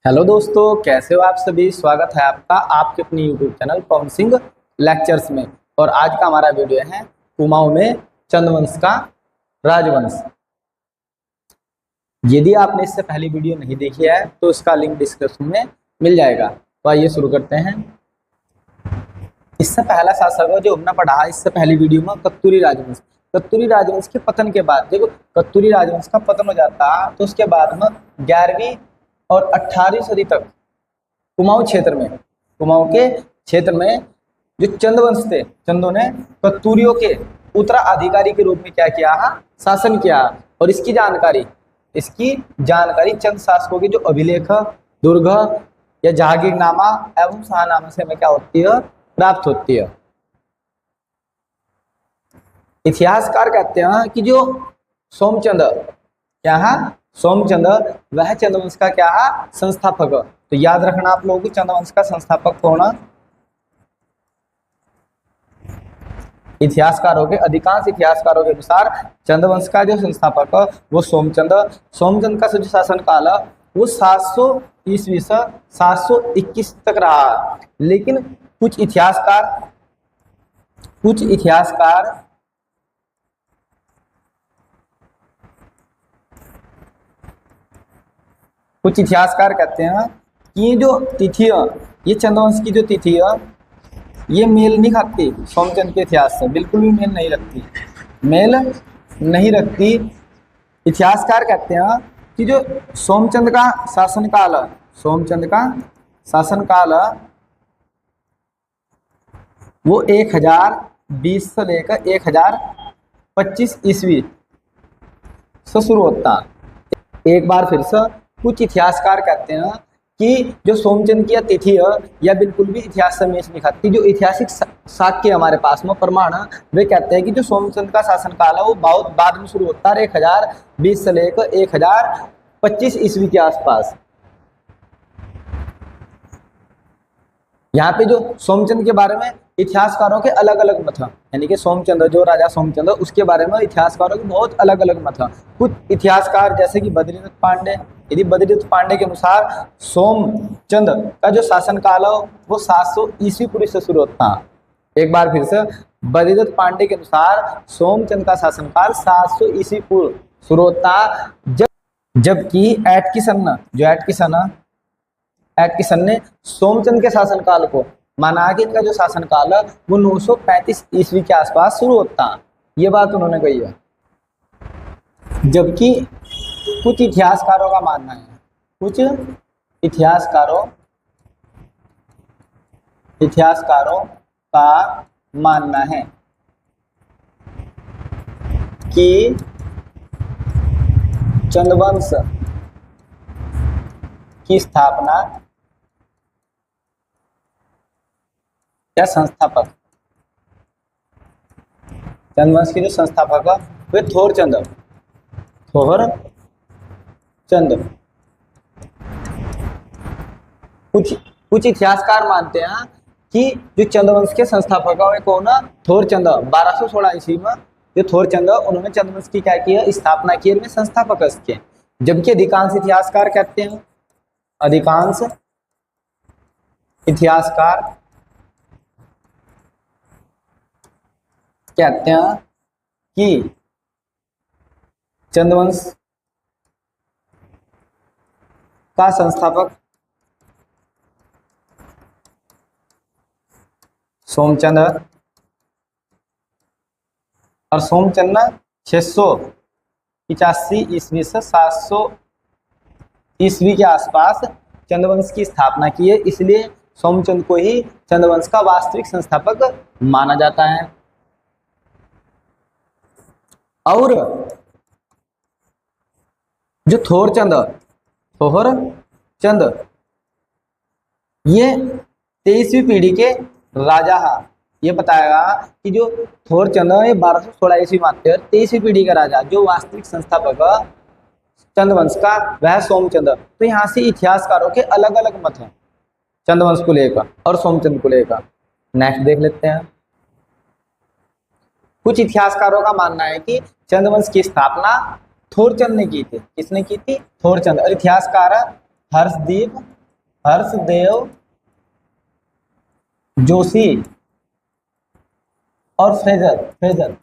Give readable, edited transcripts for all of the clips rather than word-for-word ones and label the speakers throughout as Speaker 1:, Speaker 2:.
Speaker 1: Hello दोस्तों, कैसे हो आप सभी। स्वागत है आपका आपके अपने YouTube channel Pawan Singh lectures में। और आज का हमारा वीडियो है कुमाऊं में चंद्रवंश का राजवंश। यदि आपने इससे पहली वीडियो नहीं देखी है तो इसका लिंक डिस्क्रिप्शन में मिल जाएगा। तो आइए शुरू करते हैं। इससे पहला शासक जो हमने पढ़ा इससे पहली वीडियो में कत्तूरी राजवंश। कत्तूरी राजवंश के पतन के बाद देखो, कत्तूरी राजवंश का पतन हो जाता तो उसके बाद में 11वीं और 18वीं सदी तक कुमाऊं के क्षेत्र में जो चंद्रवंश थे, चंदों ने कत्तूरियों के उत्तराधिकारी के रूप में क्या किया, शासन किया। और इसकी जानकारी चंद शासकों के जो अभिलेख, दुर्ग या जहांगीरनामा एवं शाहनामा से हमें क्या होती है, प्राप्त होती है। इतिहासकार कहते हैं कि जो सोमचंद वह चंद्रवंश का क्या है, संस्थापक। तो याद रखना आप लोगों को, चंद्रवंश का संस्थापक कौन है। अधिकांश इतिहासकारों के अनुसार चंद्रवंश का जो संस्थापक है वो सोमचंद का जो शासन काल है वो 700 ईस्वी से 721 तक रहा। लेकिन कुछ इतिहासकार कहते हैं कि ये जो तिथि है, ये चंद्रवंश की जो तिथि है ये मेल नहीं खाती सोमचंद के इतिहास से, बिल्कुल भी मेल नहीं रखती। इतिहासकार कहते हैं कि जो सोमचंद का शासनकाल है वो 1020 से लेकर 1025 ईस्वी से शुरू होता है। एक बार फिर से कुछ इतिहासकार कहते हैं कि जो सोमचंद की तिथि है यह बिल्कुल भी इतिहास से मेल नहीं खाती। जो ऐतिहासिक साक्ष्य हमारे पास में प्रमाण है वे कहते हैं कि जो सोमचंद का शासनकाल है वो बहुत बाद में शुरू होता है, 1020 से लेकर 1025 ईस्वी के आसपास। यहाँ पे जो सोमचंद के बारे में इतिहासकारों के अलग अलग मत हैं, यानी कि जो राजा सोमचंद उसके बारे में इतिहासकारों के बहुत अलग अलग मत हैं। कुछ इतिहासकार जैसे कि बद्रीदत्त पांडे के अनुसार सोमचंद का जो शासनकाल है वो 700 ईस्वी पूर्व से शुरू होता है। एक बार फिर से, बद्रीदत्त पांडे के अनुसार सोमचंद का शासनकाल 700 ईस्वी पूर्व शुरू होता है, जबकि एटकिसन ने सोमचंद के शासनकाल को माना कि इनका जो शासनकाल है वो 935 ईस्वी के आसपास शुरू होता है। ये बात उन्होंने कही है। जबकि कुछ इतिहासकारों का मानना है कि चंद्रवंश की स्थापना या संस्थापक, चंद्रवंश के जो संस्थापक है वे थोरचंद। कुछ इतिहासकार मानते हैं कि जो चंद्रवंश के संस्थापक है कौन है, थोरचंद। 1216 ईस्वी में जो थोरचंद उन्होंने चंद्रवंश की क्या किया, स्थापना की, में संस्थापक इसके। जबकि अधिकांश इतिहासकार कहते हैं कि चंद्रवंश का संस्थापक सोमचंद है और सोमचंद ने 685 ईस्वी से 700 ईस्वी के आसपास चंद्रवंश की स्थापना की है। इसलिए सोमचंद को ही चंद्रवंश का वास्तविक संस्थापक माना जाता है। और जो थोरचंद ये 23वीं पीढ़ी के राजा है। ये बताएगा कि जो थोरचंद ये 1216 ईस्वी मानते हैं, 23वीं पीढ़ी का राजा जो वास्तविक संस्थापक चंद्रवंश का वह सोमचंद। तो यहाँ से इतिहासकारों के अलग अलग मत हैं चंद्रवंश को लेकर और सोमचंद को लेकर। नेक्स्ट देख लेते हैं। कुछ इतिहासकारों का मानना है कि चंद्रवंश की स्थापना थोरचंद ने की थी। किसने की थी? थोरचंद। और इतिहासकार हर्षदीप हर्षदेव जोशी और फ्रेजर,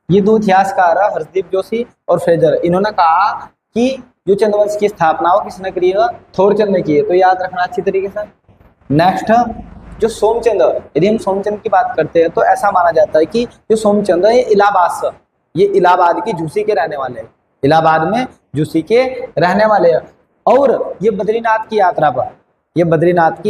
Speaker 1: ये दो इतिहासकार है, हर्षदीप जोशी और फ्रेजर। इन्होंने कहा कि जो चंद्रवंश की स्थापना हो किसने करी है, थोरचंद ने की है। तो याद रखना अच्छी तरीके से। नेक्स्ट, जो सोमचंद, यदि हम सोमचंद की बात करते हैं तो ऐसा माना जाता है कि जो सोमचंद है ये इलाहाबाद की झूसी के रहने वाले हैं, इलाहाबाद में झूसी के रहने वाले हैं। और ये बद्रीनाथ की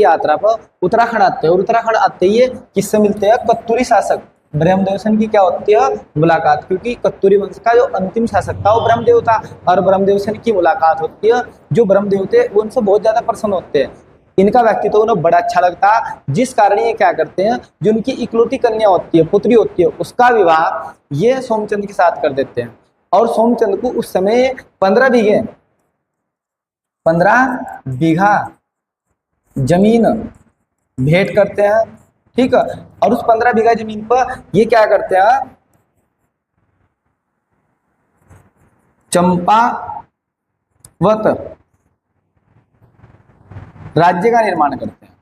Speaker 1: यात्रा पर उत्तराखंड आते हैं, और उत्तराखंड आते ही किससे मिलते हैं, कत्तूरी शासक ब्रह्मदेव सेन की क्या होती है, मुलाकात। क्योंकि कत्तूरी वंश का जो अंतिम शासक था वो ब्रह्मदेव था, और ब्रह्मदेव सेन की मुलाकात होती है। जो ब्रह्मदेव थे वो उनसे बहुत ज्यादा प्रसन्न होते हैं, इनका व्यक्तित्व उन्हें बड़ा अच्छा लगता है, जिस कारण ये क्या करते हैं, जो उनकी इकलौती कन्या होती है, पुत्री होती है, उसका विवाह ये सोमचंद के साथ कर देते हैं। और सोमचंद को उस समय 15 बीघा जमीन भेंट करते हैं, ठीक है। और उस 15 बीघा जमीन पर ये क्या करते हैं, चंपावत राज्य का निर्माण करते हैं।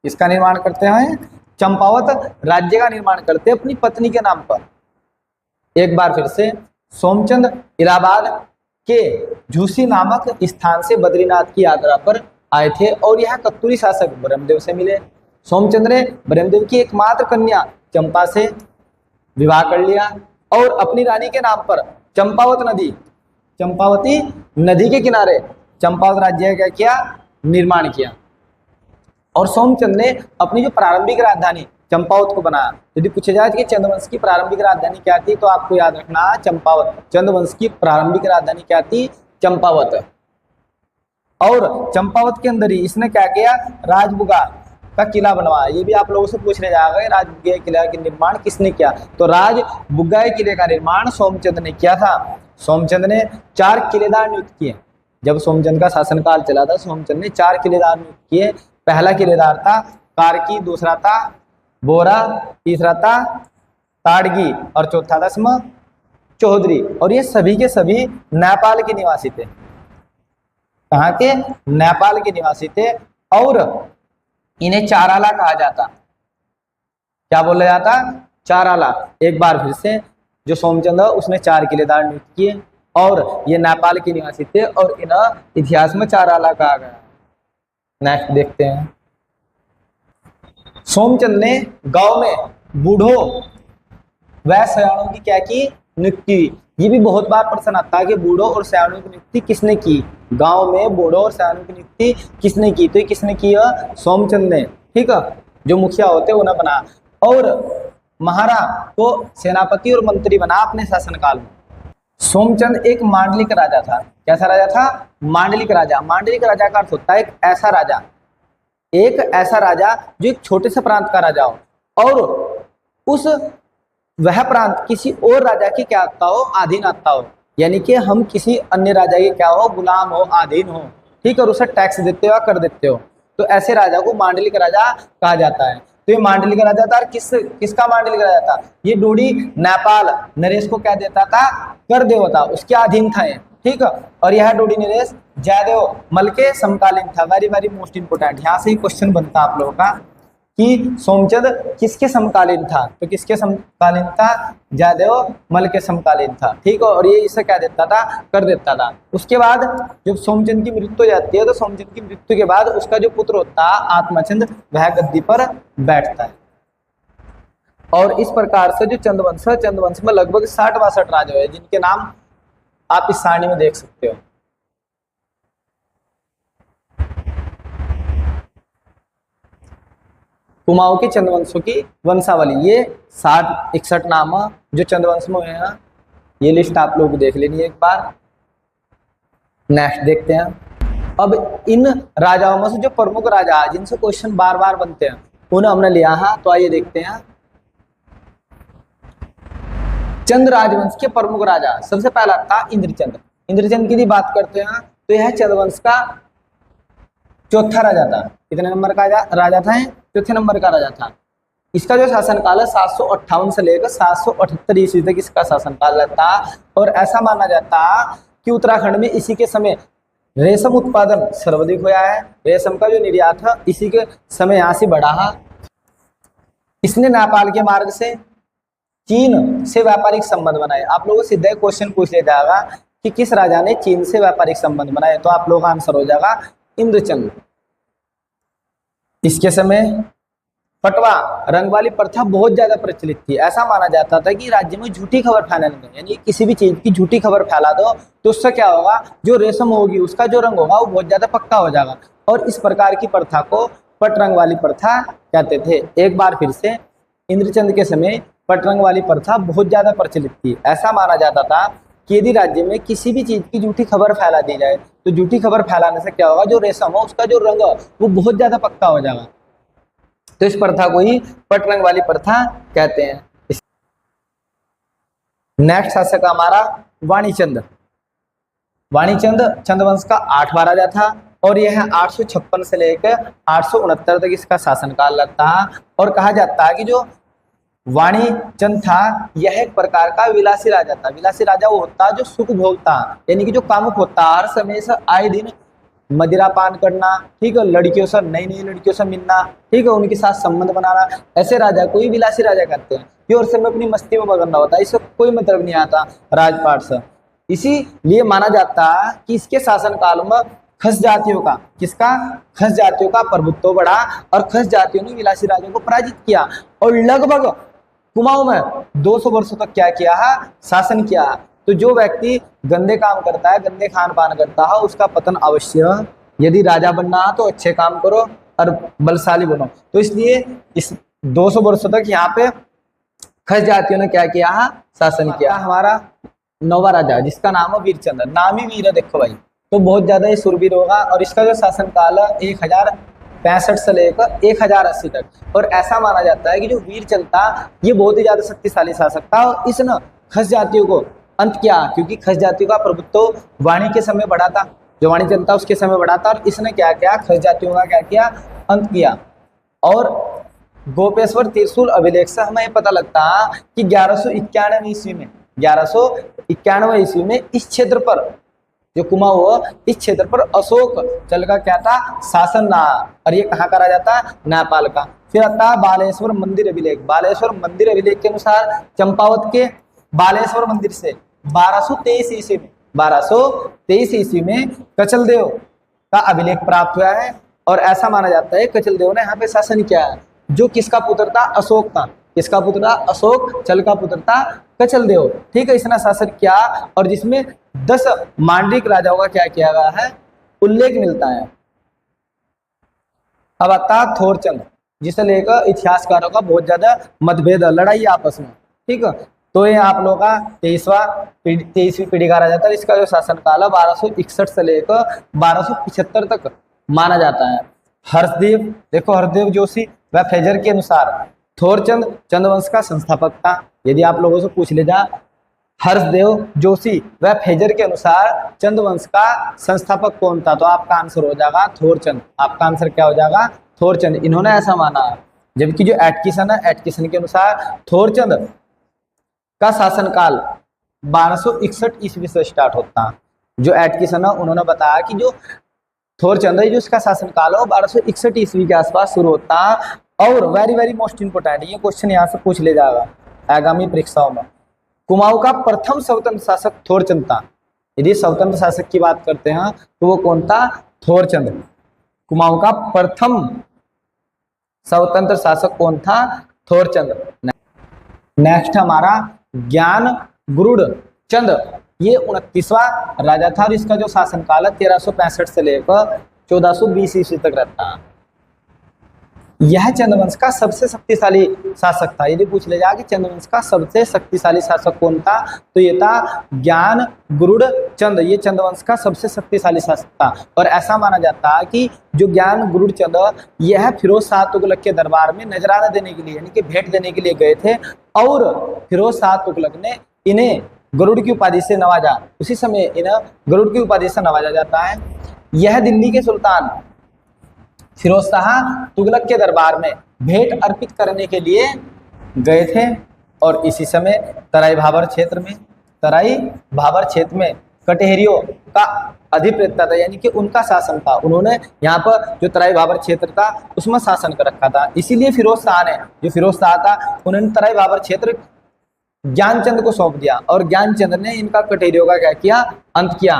Speaker 1: इसका निर्माण करते हैं, चंपावत राज्य का निर्माण करते हैं अपनी पत्नी के नाम पर। एक बार फिर से, सोमचंद इलाहाबाद के झूसी नामक स्थान से बद्रीनाथ की यात्रा पर आए थे, और यह कत्तूरी शासक ब्रह्मदेव से मिले। सोमचंद ने ब्रह्मदेव की एकमात्र कन्या चंपा से विवाह कर लिया, और अपनी रानी के नाम पर चंपावती नदी के किनारे चंपावत राज्य का क्या निर्माण किया। और सोमचंद ने अपनी जो प्रारंभिक राजधानी चंपावत को बनाया। यदि पूछा जाए कि चंद्रवंश की प्रारंभिक राजधानी क्या थी, तो आपको याद रखना चंपावत। चंद्रवंश की प्रारंभिक राजधानी क्या थी, चंपावत। और चंपावत के अंदर ही इसने क्या किया, राजबुगा का किला बनवाया। ये भी आप लोगों से पूछने जाएगा, राजबुग्गा किला का निर्माण किसने किया, तो राजबुग्गा किले का निर्माण सोमचंद ने किया था। सोमचंद ने 4 किलेदार नियुक्त किए। जब सोमचंद का शासनकाल चला था, सोमचंद ने 4 किलेदार नियुक्त किए। पहला किलेदार था कारकी, दूसरा था बोरा, तीसरा था ताड़गी, और चौथा था चौधरी। और ये सभी के सभी नेपाल के निवासी थे। कहाँ के, नेपाल के निवासी थे। और इन्हें चाराला कहा जाता। क्या बोला जाता, चाराला। एक बार फिर से, जो सोमचंद है उसने 4 किलेदार नियुक्त किए, और ये नेपाल के निवासी थे, और इन्हें इतिहास में चाराला कहा गया। नेक्स्ट देखते हैं। सोमचंद ने गांव में बूढ़ों व सयाणों की क्या की, नियुक्ति। ये भी बहुत बार प्रश्न आता है कि बूढ़ों और सयाणों की नियुक्ति किसने की, गांव में बूढ़ों और सयाणों की नियुक्ति किसने की, तो ये किसने की है, सोमचंद ने, ठीक है। जो मुखिया होते उन्हें बना, और महारा को सेनापति और मंत्री बना अपने शासनकाल में। सोमचंद एक मांडलिक राजा था। कैसा राजा था, मांडलिक राजा। मांडलिक राजा का अर्थ होता है एक ऐसा राजा जो एक छोटे से प्रांत का राजा हो, और वह प्रांत किसी और राजा की क्या आता हो, अधीन आता हो। यानी कि हम किसी अन्य राजा के क्या हो, गुलाम हो, अधीन हो, ठीक है, और उसे टैक्स देते हो, कर देते हो। तो ऐसे राजा को मांडलिक राजा कहा जाता है। तो ये मांडलिक राजा था। किसका मांडलिक राजा था, ये डोडी नेपाल नरेश को क्या देता था, कर देता, उसके अधीन था, ठीक है। और यह डोडी नरेश जयदेव मल के समकालीन था। वेरी वेरी मोस्ट इंपोर्टेंट, यहाँ से ही क्वेश्चन बनता है आप लोगों का कि सोमचंद किसके समकालीन था, तो किसके समकालीन था, जयदेव मल के समकालीन था, ठीक है। और ये इसे क्या देता था, कर देता था। उसके बाद जब सोमचंद की मृत्यु हो जाती है, तो सोमचंद की मृत्यु के बाद उसका जो पुत्र होता है आत्मचंद, वह गद्दी पर बैठता है। और इस प्रकार से जो चंद्रवंश में लगभग 60-62 राजा है, जिनके नाम आप इस सारणी में देख सकते हो। कुमाऊं के चंद्रवंशों की वंशावली, ये 60-61 नाम जो चंद्रवंश में हुए हैं। ये लिस्ट आप लोग देख लेनी एक बार। नेक्स्ट देखते हैं। अब इन राजाओं में से जो प्रमुख राजा है, जिनसे क्वेश्चन बार बार बनते हैं, उन्हें हमने लिया है। तो आइए देखते हैं। चंद राजवंश के प्रमुख राजा, सबसे पहला था इंद्रचंद। इंद्रचंद की बात करते हैं तो यह चंद्रवंश का चौथा राजा था। कितने नंबर का राजा था, चौथे नंबर का राजा था। इसका जो शासनकाल है 758 से लेकर 778 ईस्वी तक इसका शासनकाल था। और ऐसा माना जाता कि उत्तराखंड में इसी के समय रेशम उत्पादन सर्वाधिक हुआ है, रेशम का जो निर्यात है इसी के समय यहाँ से बढ़ा है। इसने नेपाल के मार्ग से चीन से व्यापारिक संबंध बनाए। आप लोगों से सीधा क्वेश्चन पूछ लिया जाएगा कि किस राजा ने चीन से व्यापारिक संबंध बनाए, तो आप लोगों का आंसर हो जाएगा इंद्रचंद। इसके समय पटवा रंग वाली प्रथा बहुत ज्यादा प्रचलित थी। ऐसा माना जाता था कि राज्य में झूठी खबर फैलाने में, यानी किसी भी चीज की झूठी खबर फैला दो तो उससे क्या होगा, जो रेशम होगी उसका जो रंग होगा वो बहुत ज्यादा पक्का हो जाएगा, और इस प्रकार की प्रथा को पट रंग वाली प्रथा कहते थे। एक बार फिर से इंद्रचंद के समय पट रंग वाली प्रथा बहुत ज्यादा प्रचलित थी। ऐसा माना जाता था कि यदि राज्य में किसी भी चीज की झूठी खबर फैला दी जाए तो झूठी खबर फैलाने से क्या होगा, जो रेशम हो उसका जो रंग वो बहुत ज्यादा पक्का हो जाएगा, तो इस प्रथा को ही पट रंग वाली प्रथा कहते हैं। नेक्स्ट शासक हमारा वाणीचंद। वाणीचंद चंद्रवंश का 8वां राजा था और यह 856 से लेकर 869 तक इसका शासनकाल लगता है। और कहा जाता है कि जो वाणीचंद था यह एक प्रकार का विलासी राजा था। विलासी राजा वो होता है जो सुख भोगता, यानी कि जो कामुक होता, हर समय से आए दिन मदिरा पान करना, ठीक है, लड़कियों से नई नई लड़कियों से मिलना, ठीक है, उनके साथ संबंध बनाना, ऐसे राजा को ही विलासी राजा कहते हैं। ये और समय अपनी मस्ती में मगन होता है, इससे कोई मतलब नहीं आता राजपाट से। इसीलिए माना जाता है कि इसके शासन काल में खस जातियों का, किसका, खस जातियों का प्रभुत्व बढ़ा और खस जातियों ने विलासी राजा को पराजित किया और लगभग कुमाऊं में 200 वर्षों तक क्या किया है, शासन किया है। तो जो व्यक्ति गंदे काम करता है, गंदे खान पान करता है, उसका पतन अवश्य है। यदि राजा बनना है तो अच्छे काम करो और बलशाली बनो। तो इसलिए इस 200 वर्षों तक यहाँ पे खस जातियों ने क्या किया है, शासन किया। हमारा 9वां राजा जिसका नाम है वीरचंद्र, नाम ही वीर है देखो भाई, तो बहुत ज्यादा ही सुरवीर होगा। और इसका जो शासन काल है 1065 से लेकर 1080 तक। और ऐसा माना जाता है कि जो वीरचंद था ये बहुत ही ज्यादा शक्तिशाली शासक था और इसने खस जातियों को अंत किया, क्योंकि खस जातियों का प्रभुत्व वाणी के समय बढ़ा था, जो वाणीचंद था उसके समय बढ़ा था, और इसने क्या किया, खस जातियों का क्या किया, अंत किया। और गोपेश्वर त्रिशूल अभिलेख से हमें पता लगता है कि 1191 ईस्वी में, 1191 ईस्वी में इस क्षेत्र पर जो कुमाऊं हुआ, इस क्षेत्र पर अशोक चल का क्या था, शासन रहा। और ये कहाँ का राजा था, नेपाल का। फिर आता है बालेश्वर मंदिर अभिलेख। बालेश्वर मंदिर अभिलेख के अनुसार चंपावत के बालेश्वर मंदिर से 1223 ईस्वी में, 1223 ईस्वी में कचलदेव का अभिलेख प्राप्त हुआ है। और ऐसा माना जाता है कचलदेव ने यहाँ पे शासन किया है, जो किसका पुत्र था, अशोक था। किसका पुत्र था, अशोक चल का पुत्र था कचलदेव, ठीक है, इसने शासन किया। और जिसमें 10 मांडलिक राजाओं का क्या किया गया है, उल्लेख मिलता है। अब आता है थोरचंद, जिसे लेकर इतिहासकारों का बहुत ज्यादा मतभेद है, लड़ाई आपस में, ठीक है। तो ये आप लोगों का 23वीं पीढ़ी का राजा था। इसका जो शासन काल है 1261 से लेकर 1275 तक माना जाता है। हर्षदेव, देखो हर्षदेव जोशी व फ्रेजर के अनुसार थोरचंद चंद्रवंश का संस्थापक था। यदि आप लोगों से पूछ ले जा, हर्षदेव जोशी व फ्रेजर के अनुसार चंद्रवंश का संस्थापक कौन था, तो आपका आंसर हो जाएगा थोरचंद। आपका आंसर क्या हो जाएगा, थोरचंद। इन्होंने ऐसा माना। जबकि जो एटकिसन है, एटकिसन के अनुसार थोरचंद का शासनकाल 1261 ईस्वी से स्टार्ट होता है। जो एटकिसन है उन्होंने बताया कि जो थोरचंद है जो इसका शासनकाल है 1261 ईस्वी के आसपास शुरू होता है। और वेरी वेरी मोस्ट इंपोर्टेंट, ये क्वेश्चन यहाँ से पूछ ले जाएगा आगामी परीक्षाओं में। कुमाऊं का प्रथम स्वतंत्र शासक थोरचंद था। यदि स्वतंत्र शासक की बात करते हैं तो वो कौन था, थोरचंद। कुमाऊं का प्रथम स्वतंत्र शासक कौन था, थोरचंद। नेक्स्ट हमारा ज्ञान गुरुड़ चंद, ये 29वां राजा था और इसका जो शासनकाल है 1365 से लेकर 1420 ईस्वी तक रहता है। यह चंद्रवंश का सबसे शक्तिशाली शासक था। यदि पूछ ले जाए कि चंद्रवंश का सबसे शक्तिशाली शासक कौन था, तो ये था ज्ञान गुरुड़ चंद। ये चंद्रवंश का सबसे शक्तिशाली शासक था। और ऐसा माना जाता है कि जो ज्ञान गुरुड़ चंद यह फिरोज शाह तुगलक के दरबार में नजराना देने के लिए, यानी कि भेंट देने के लिए गए थे, और फिरोज शाह तुगलक ने इन्हें गरुड़ की उपाधि से नवाजा। उसी समय इन्हें गरुड़ की उपाधि से नवाजा जाता है। यह दिल्ली के सुल्तान फिरोज शाह तुगलक के दरबार में भेंट अर्पित करने के लिए गए थे। और इसी समय तराई भाबर क्षेत्र में कटेरियों का अधिपत्यता था, यानी कि उनका शासन था। उन्होंने यहाँ पर जो तराई बाबर क्षेत्र था उसमें शासन कर रखा था। इसीलिए फिरोज शाह ने, जो फिरोज शाह था, उन्होंने तराई बाबर क्षेत्र ज्ञानचंद को सौंप दिया और ज्ञानचंद ने इनका कटेरियों का क्या किया, अंत किया।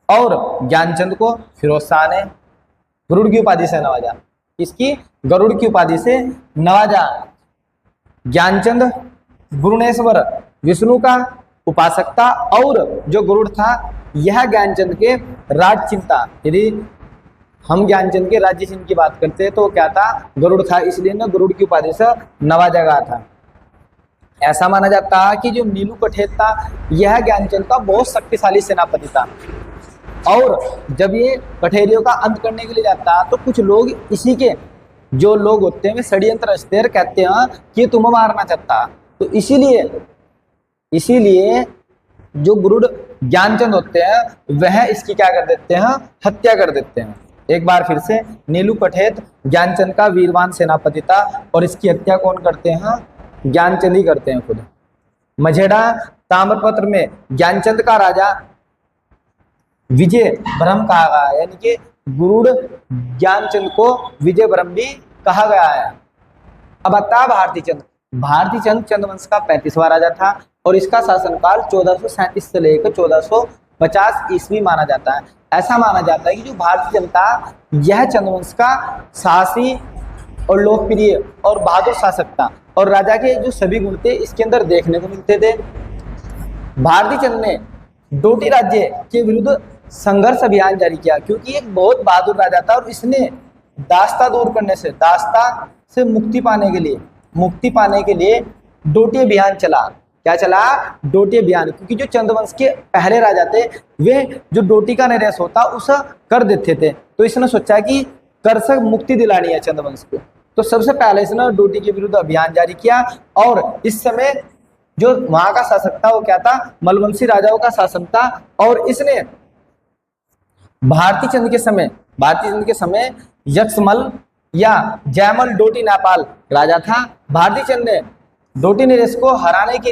Speaker 1: और ज्ञानचंद को फिरोज शाह ने गरुड़ की उपाधि से नवाजा। इसकी गरुड़ की उपाधि से नवाजा। ज्ञानचंद गुरुणेश्वर विष्णु का उपासक था और जो गरुड़ था यह ज्ञानचंद के राज चिन्ह था। यदि हम ज्ञानचंद के राज्य चिन्ह की बात करते हैं तो क्या था, गरुड़ था, इसलिए ना गरुड़ की उपाधि से नवाजा गया था। ऐसा माना जाता है कि जो नीलू कठेत था यह ज्ञानचंद का बहुत शक्तिशाली सेनापति था। और जब ये कठेरियों का अंत करने के लिए जाता है तो कुछ लोग, इसी के जो लोग होते हैं वे षड्यंत्र रचते हैं, कहते हैं कि तुम्हें मारना चाहता। तो इसीलिए जो गुरुड़ ज्ञानचंद होते हैं वह इसकी क्या कर देते हैं, हत्या कर देते हैं। एक बार फिर से, नीलू कठेत ज्ञानचंद का वीरवान सेनापति था और इसकी हत्या कौन करते हैं, ज्ञानचंद ही करते हैं खुद। मझेड़ा ताम्रपत्र में ज्ञानचंद का राजा विजय ब्रह्म कहा गया है, यानी कि गुरुड़ ज्ञानचंद को विजय ब्रह्म भी कहा गया है। अब आता भारती चंद। भारती चंद चंद्रवंश का 35वां राजा था और इसका शासनकाल 1437 से लेकर 1450 ईस्वी माना जाता है। ऐसा माना जाता है कि जो भारती चंद था यह चंद्रवंश का साहसी और लोकप्रिय और बहादुर शासक था और राजा के जो सभी गुण थे इसके अंदर देखने को मिलते थे। भारती चंद ने डोटी राज्य के विरुद्ध संघर्ष अभियान जारी किया क्योंकि एक बहुत बहादुर राजा था और इसने दास्ता दूर करने से, दास्ता से मुक्ति पाने के लिए डोटी अभियान चला। क्या चला, डोटी अभियान। क्योंकि जो चंद्रवंश के पहले राजा थे वे जो डोटी का निरेश होता उसे कर देते थे, तो इसने सोचा कि कर से मुक्ति दिलानी है चंद्रवंश को। तो सबसे पहले इसने डोटी के विरुद्ध अभियान जारी किया और इस समय जो वहां का शासक था वो क्या था, मलवंशी राजाओं का शासन था। और इसने भारती चंद के समय यक्षमल या जयमल डोटी नेपाल राजा था। भारती चंद ने डोटी नरेश को हराने के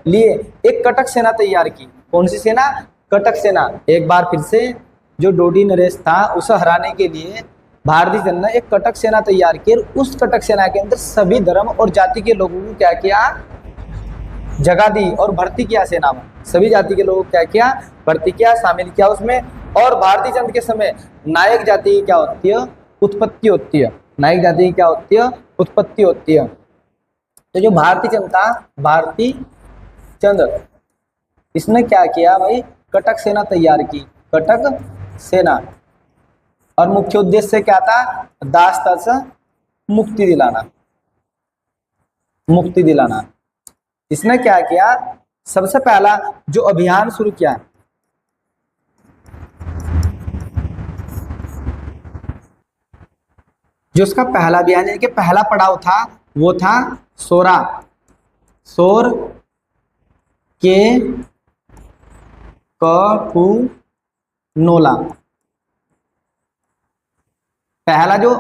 Speaker 1: लिए एक कटक सेना तैयार की। कौन सी सेना, कटक सेना। एक बार फिर से जो डोटी नरेश था उसे हराने के लिए भारती चंद ने एक कटक सेना तैयार की। उस कटक सेना के अंदर सभी धर्म और जाति के लोगों को क्या किया, जगह दी और भर्ती किया सेना में। सभी जाति के लोगों को क्या किया, भर्ती किया, शामिल किया उसमें। और भारती चंद के समय नायक जाति की क्या होती है, उत्पत्ति होती है। नायक जाति की क्या होती है, उत्पत्ति होती है। तो जो भारती चंद था, भारती चंद, इसने क्या किया भाई, कटक सेना तैयार की, कटक सेना। और मुख्य उद्देश्य क्या था, दास्ता से मुक्ति दिलाना। इसने क्या किया, सबसे पहला जो अभियान शुरू किया, जो उसका पहला अभियान यानी कि पहला पड़ाव था वो था सोर के कटुनोला। पहला जो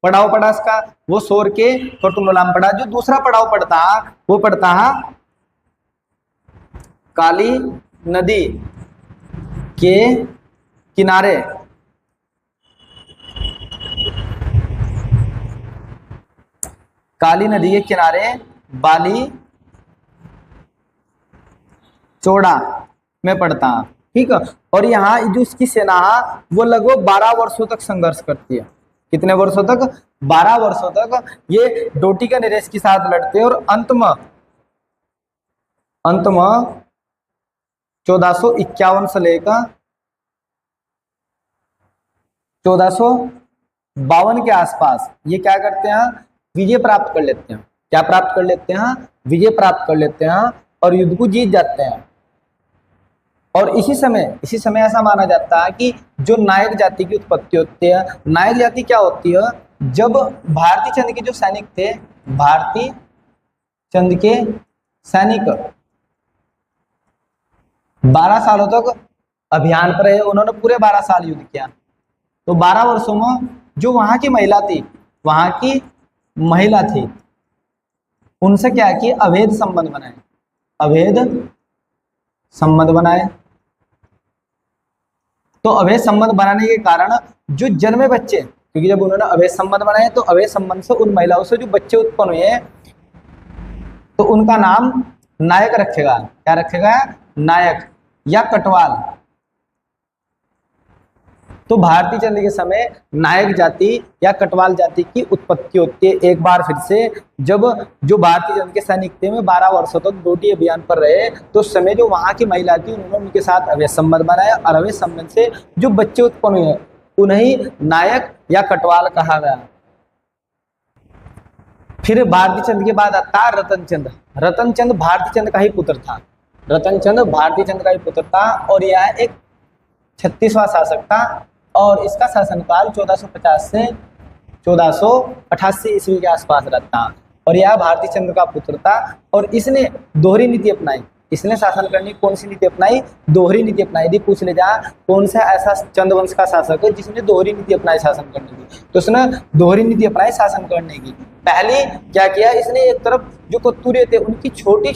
Speaker 1: पड़ाव पड़ा इसका वो सोर के कटुनोला में पड़ा। जो दूसरा पड़ाव पड़ता वो पड़ता है काली नदी के किनारे, काली नदी के किनारे बाली चौड़ा में पड़ता है, ठीक है। और यहाँ जो इसकी सेना है वो लगभग 12 वर्षों तक संघर्ष करती है। कितने वर्षों तक, 12 वर्षों तक ये डोटी के नरेश के साथ लड़ते हैं। और अंत में 1451 से लेकर 1452 के आसपास ये क्या करते हैं, विजय प्राप्त कर लेते हैं। क्या प्राप्त कर लेते हैं, विजय प्राप्त कर लेते हैं और युद्ध को जीत जाते हैं। और इसी समय ऐसा माना जाता है कि जो नायक जाति की उत्पत्ति होती है, नायक जाति क्या होती है, जब भारती चंद के जो सैनिक थे, भारती चंद के सैनिक 12 सालों तक अभियान पर रहे, उन्होंने पूरे 12 साल युद्ध किया। तो 12 वर्षों में जो वहां की महिला थी उनसे क्या किए, अवैध संबंध बनाए, अवैध संबंध बनाए। तो अवैध संबंध बनाने के कारण जो जन्मे बच्चे, क्योंकि जब उन्होंने अवैध संबंध बनाए तो अवैध संबंध से उन महिलाओं से जो बच्चे उत्पन्न हुए तो उनका नाम नायक रखेगा। क्या रखेगा? नायक या कटवाल। तो भारती चंद्र के समय नायक जाति या कटवाल जाति की उत्पत्ति होती है। एक बार फिर से, जब जो भारती चंद्र के सैनिक थे में 12 वर्षों तक डोटी अभियान पर रहे तो उस समय जो वहां की महिला थी उन्होंने उनके साथ अवैध संबंध बनाया और अवैध संबंध से जो बच्चे उत्पन्न हुए उन्हें नायक या कटवाल कहा गया। फिर भारती चंद्र के बाद आता रतन चंद्र। रतन चंद्र भारती चंद्र का ही पुत्र था। रतन चंद्र भारती चंद्र का ही पुत्र था और यह एक 36वां शासक था और इसका शासनकाल 1450 से 1488 ईस्वी के आसपास रहता और यह भारती चंद्र का पुत्र था और इसने दोहरी नीति अपनाई। इसने शासन करने की कौन सी नीति अपनाई? दोहरी नीति अपनाई। यदि पूछ ले जा कौन सा ऐसा चंद्रवंश का शासक है जिसने दोहरी नीति अपनाई शासन करने की, तो उसने दोहरी नीति अपनाई शासन करने की। पहले क्या किया इसने, एक तरफ जो कत्तूरे थे उनकी छोटी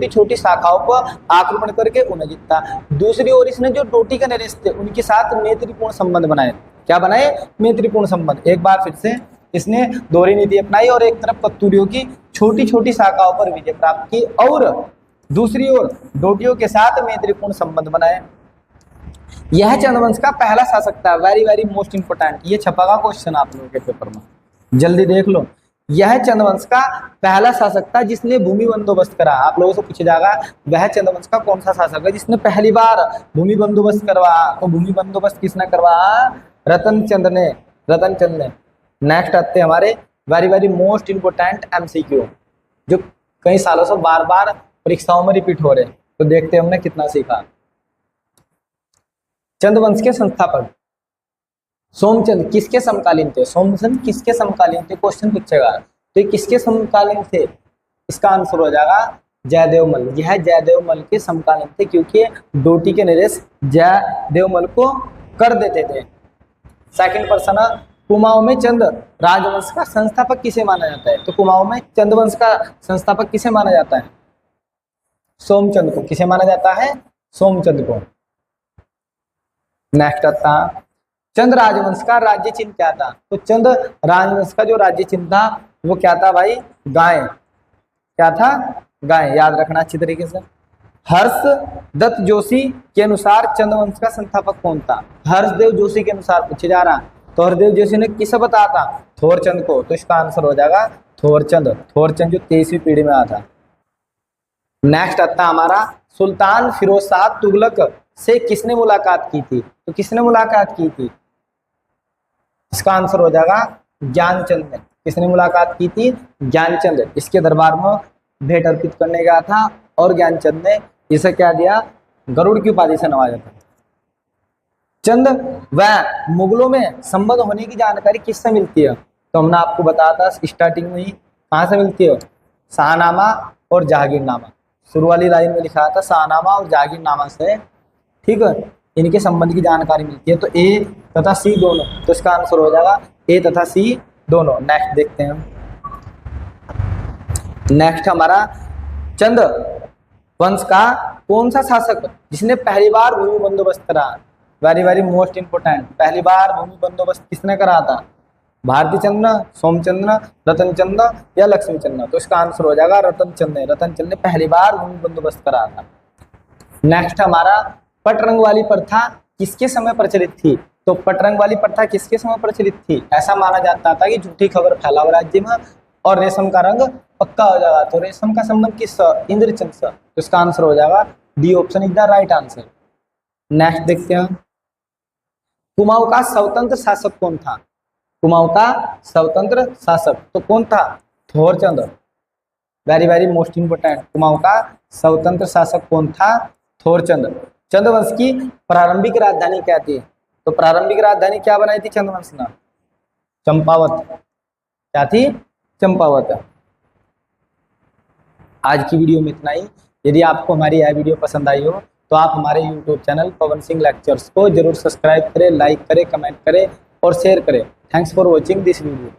Speaker 1: छोटी शाखाओं पर आक्रमण करके उन्हें जीता। दूसरी ओर इसने जो डोटी के नरेश थे उनके साथ मैत्रीपूर्ण संबंध बनाए। क्या बनाए? मैत्रीपूर्ण संबंध। एक बार फिर से इसने दोहरी नीति अपनाई और एक तरफ कत्तूरियों की छोटी छोटी शाखाओं पर विजय प्राप्त की और दूसरी ओर डोटियों के साथ मैत्रीपूर्ण संबंध बनाए। यह चंद्रवंश का पहला शासक था। वेरी वेरी मोस्ट इंपोर्टेंट, ये छपेगा क्वेश्चन आप लोगों के पेपर में, जल्दी देख लो। यह चंद्रवंश का पहला शासक था जिसने भूमि बंदोबस्त करा। आप लोगों से पूछा जाएगा वह चंद्रवंश का कौन सा शासक है जिसने पहली बार भूमि बंदोबस्त करवाया? तो भूमि बंदोबस्त किसने करवाया? रतन चंद्र ने। नेक्स्ट आते हैं हमारे very very most important MCQ जो कई सालों से बार बार परीक्षाओं में रिपीट हो रहे। तो देखते हैं हमने कितना सीखा। चंद्रवंश के संस्थापक सोमचंद्र किसके समकालीन थे? सोमचंद्र किसके समकालीन थे? क्वेश्चन पूछेगा। तो ये किसके समकालीन थे? इसका आंसर हो जाएगा जयदेव मल। यह जयदेव मल के समकालीन थे क्योंकि डोटी के नरेश जयदेव मल को कर देते थे। सेकंड पर्सन, कुमाऊं में चंद्र राजवंश का संस्थापक किसे माना जाता है? तो कुमाऊं में चंद्रवंश का संस्थापक किसे माना जाता है? सोमचंद्र को। किसे माना जाता है? सोमचंद्र को। नेक्स्ट आता चंद्र राजवंश का राज्य चिन्ह क्या था? तो चंद्र राजवंश का जो राज्य चिन्ह था वो क्या था भाई? गाय। क्या था? गाय। याद रखना अच्छी तरीके से। हर्ष दत्त जोशी के अनुसार चंद्रवंश का संस्थापक कौन था? हर्षदेव जोशी के अनुसार पूछे जा रहा। तो हरदेव जोशी ने किसे बताया था? थोरचंद को। तो इसका आंसर हो जाएगा थोरचंद। थोरचंद जो 23वीं पीढ़ी में आया था। नेक्स्ट आता हमारा सुल्तान फिरोज शाह तुगलक से किसने मुलाकात की थी? तो किसने मुलाकात की थी? इसका आंसर हो जाएगा ज्ञानचंद ने। किसने मुलाकात की थी? ज्ञानचंद। इसके दरबार में भेंट अर्पित करने गया था और ज्ञानचंद ने इसे क्या दिया? गरुड़ की उपाधि से नवाजा था। चंद व मुगलों में संबंध होने की जानकारी किससे मिलती है? तो हमने आपको बताया था स्टार्टिंग में ही, कहाँ से मिलती है? शाहनामा और जहांगीरनामा। शुरू वाली लाइन में लिखा था शाहनामा और जहांगीरनामा से, ठीक है, इनके संबंध की जानकारी मिलती है। तो ए तथा सी दोनों। तो इसका आंसर हो जाएगा ए तथा सी दोनों। नेक्स्ट देखते हैं। नेक्स्ट हमारा चंद्र वंश का कौन सा शासक जिसने पहली बार भूमि बंदोबस्त करा? Very very most important. पहली बार भूमि बंदोबस्त किसने करा था? भारती चंद्र, सोमचंद्र, रतन चंद्र या लक्ष्मी चंद्र? तो इसका आंसर हो जाएगा रतन चंद्र ने। रतन चंद्र ने पहली बार भूमि बंदोबस्त करा था। नेक्स्ट हमारा पटरंग वाली प्रथा किसके समय प्रचलित थी? तो पटरंग वाली प्रथा किसके समय प्रचलित थी? ऐसा माना जाता था कि झूठी खबर फैलाओ राज्य में और रेशम का रंग पक्का हो जाएगा। तो रेशम का संबंध किस? इंद्रचंद से। तो इसका आंसर हो जाएगा D option is the right answer. Next देखते हैं। कुमाऊं का स्वतंत्र शासक कौन था? कुमाऊं का स्वतंत्र शासक तो कौन था? Thorchand. Very very most important. Kumaon का स्वतंत्र शासक कौन था? थोरचंद। चंद्रवंश की प्रारंभिक राजधानी क्या थी? तो प्रारंभिक राजधानी क्या बनाई थी चंद्रवंश ने? चंपावत। क्या थी? चंपावत। आज की वीडियो में इतना ही। यदि आपको हमारी यह वीडियो पसंद आई हो तो आप हमारे YouTube channel Pawan Singh lectures को जरूर सब्सक्राइब करें, लाइक करें, कमेंट करें और शेयर करें। Thanks for watching this video.